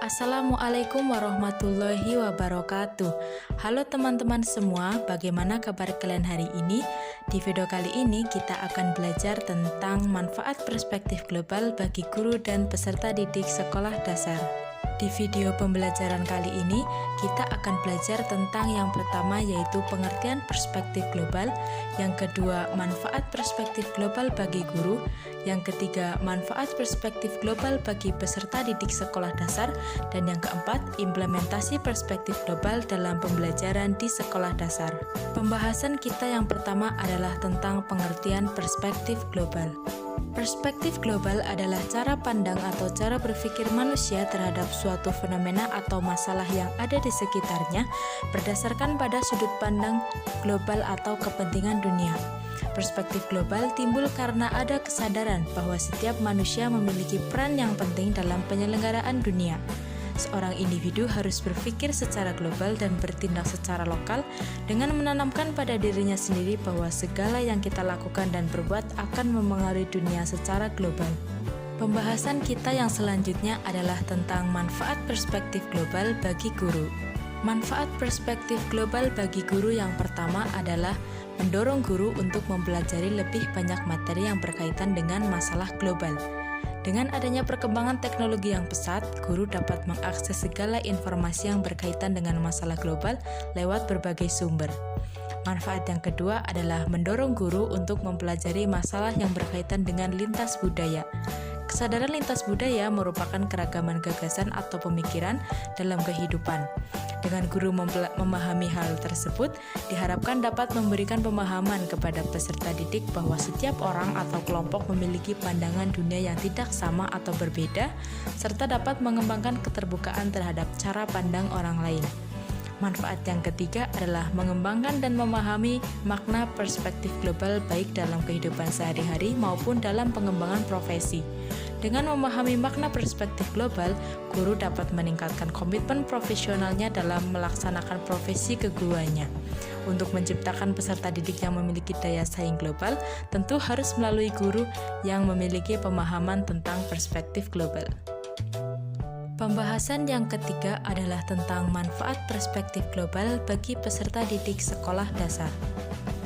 Assalamualaikum warahmatullahi wabarakatuh. Halo teman-teman semua, bagaimana kabar kalian hari ini? Di video kali ini kita akan belajar tentang manfaat perspektif global bagi guru dan peserta didik sekolah dasar. Di video pembelajaran kali ini, kita akan belajar tentang yang pertama yaitu pengertian perspektif global, yang kedua manfaat perspektif global bagi guru, yang ketiga manfaat perspektif global bagi peserta didik sekolah dasar, dan yang keempat implementasi perspektif global dalam pembelajaran di sekolah dasar. Pembahasan kita yang pertama adalah tentang pengertian perspektif global. Perspektif global adalah cara pandang atau cara berpikir manusia terhadap suatu fenomena atau masalah yang ada di sekitarnya berdasarkan pada sudut pandang global atau kepentingan dunia. Perspektif global timbul karena ada kesadaran bahwa setiap manusia memiliki peran yang penting dalam penyelenggaraan dunia. Seorang individu harus berpikir secara global dan bertindak secara lokal dengan menanamkan pada dirinya sendiri bahwa segala yang kita lakukan dan berbuat akan memengaruhi dunia secara global. Pembahasan kita yang selanjutnya adalah tentang manfaat perspektif global bagi guru. Manfaat perspektif global bagi guru yang pertama adalah mendorong guru untuk mempelajari lebih banyak materi yang berkaitan dengan masalah global. Dengan adanya perkembangan teknologi yang pesat, guru dapat mengakses segala informasi yang berkaitan dengan masalah global lewat berbagai sumber. Manfaat yang kedua adalah mendorong guru untuk mempelajari masalah yang berkaitan dengan lintas budaya. Kesadaran lintas budaya merupakan keragaman gagasan atau pemikiran dalam kehidupan. Dengan guru memahami hal tersebut, diharapkan dapat memberikan pemahaman kepada peserta didik bahwa setiap orang atau kelompok memiliki pandangan dunia yang tidak sama atau berbeda, serta dapat mengembangkan keterbukaan terhadap cara pandang orang lain. Manfaat yang ketiga adalah mengembangkan dan memahami makna perspektif global baik dalam kehidupan sehari-hari maupun dalam pengembangan profesi. Dengan memahami makna perspektif global, guru dapat meningkatkan komitmen profesionalnya dalam melaksanakan profesi keguruannya. Untuk menciptakan peserta didik yang memiliki daya saing global, tentu harus melalui guru yang memiliki pemahaman tentang perspektif global. Pembahasan yang ketiga adalah tentang manfaat perspektif global bagi peserta didik sekolah dasar.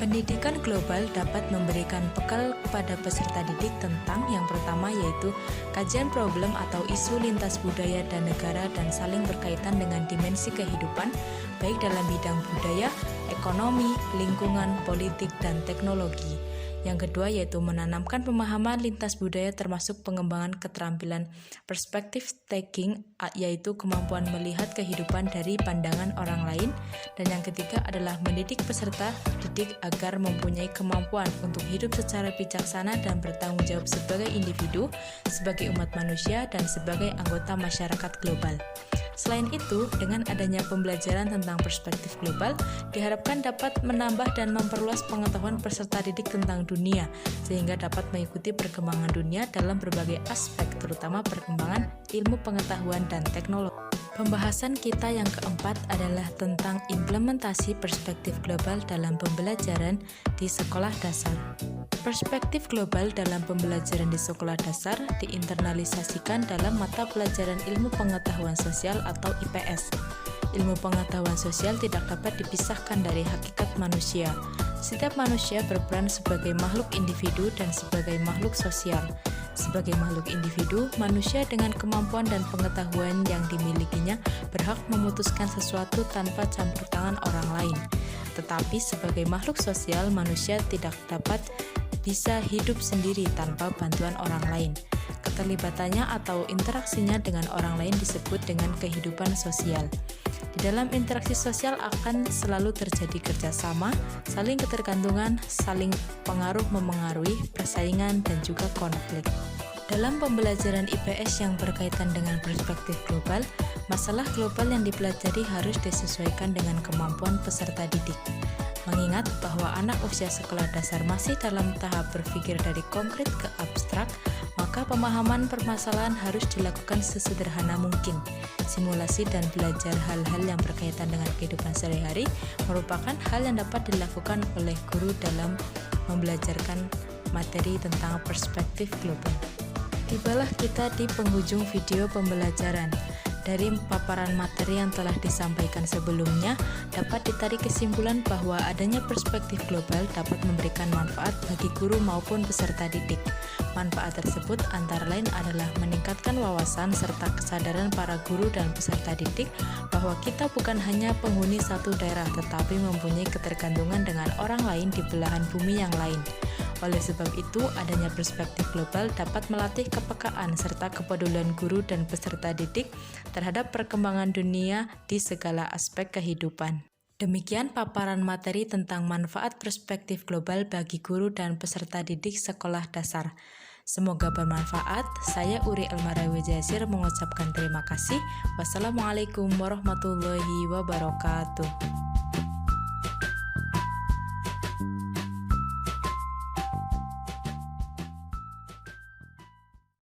Pendidikan global dapat memberikan bekal kepada peserta didik tentang yang pertama yaitu kajian problem atau isu lintas budaya dan negara dan saling berkaitan dengan dimensi kehidupan, baik dalam bidang budaya, ekonomi, lingkungan, politik, dan teknologi. Yang kedua yaitu menanamkan pemahaman lintas budaya termasuk pengembangan keterampilan perspective taking, yaitu kemampuan melihat kehidupan dari pandangan orang lain. Dan yang ketiga adalah mendidik peserta didik agar mempunyai kemampuan untuk hidup secara bijaksana dan bertanggung jawab sebagai individu, sebagai umat manusia, dan sebagai anggota masyarakat global. Selain itu, dengan adanya pembelajaran tentang perspektif global, diharapkan dapat menambah dan memperluas pengetahuan peserta didik tentang dunia, sehingga dapat mengikuti perkembangan dunia dalam berbagai aspek, terutama perkembangan ilmu pengetahuan dan teknologi. Pembahasan kita yang keempat adalah tentang implementasi perspektif global dalam pembelajaran di sekolah dasar. Perspektif global dalam pembelajaran di sekolah dasar diinternalisasikan dalam mata pelajaran ilmu pengetahuan sosial atau IPS. Ilmu pengetahuan sosial tidak dapat dipisahkan dari hakikat manusia. Setiap manusia berperan sebagai makhluk individu dan sebagai makhluk sosial. Sebagai makhluk individu, manusia dengan kemampuan dan pengetahuan yang dimilikinya berhak memutuskan sesuatu tanpa campur tangan orang lain. Tetapi sebagai makhluk sosial, manusia tidak dapat bisa hidup sendiri tanpa bantuan orang lain. Keterlibatannya atau interaksinya dengan orang lain disebut dengan kehidupan sosial. Di dalam interaksi sosial akan selalu terjadi kerjasama, saling ketergantungan, saling pengaruh memengaruhi, persaingan, dan juga konflik. Dalam pembelajaran IPS yang berkaitan dengan perspektif global, masalah global yang dipelajari harus disesuaikan dengan kemampuan peserta didik. Mengingat bahwa anak usia sekolah dasar masih dalam tahap berpikir dari konkret ke abstrak, maka pemahaman permasalahan harus dilakukan sesederhana mungkin. Simulasi dan belajar hal-hal yang berkaitan dengan kehidupan sehari-hari merupakan hal yang dapat dilakukan oleh guru dalam membelajarkan materi tentang perspektif global. Tibalah kita di penghujung video pembelajaran. Dari paparan materi yang telah disampaikan sebelumnya, dapat ditarik kesimpulan bahwa adanya perspektif global dapat memberikan manfaat bagi guru maupun peserta didik. Manfaat tersebut antara lain adalah meningkatkan wawasan serta kesadaran para guru dan peserta didik bahwa kita bukan hanya penghuni satu daerah tetapi mempunyai ketergantungan dengan orang lain di belahan bumi yang lain. Oleh sebab itu, adanya perspektif global dapat melatih kepekaan serta kepedulian guru dan peserta didik terhadap perkembangan dunia di segala aspek kehidupan. Demikian paparan materi tentang manfaat perspektif global bagi guru dan peserta didik sekolah dasar. Semoga bermanfaat. Saya Uri Elmarawi Jasir mengucapkan terima kasih. Wassalamualaikum warahmatullahi wabarakatuh.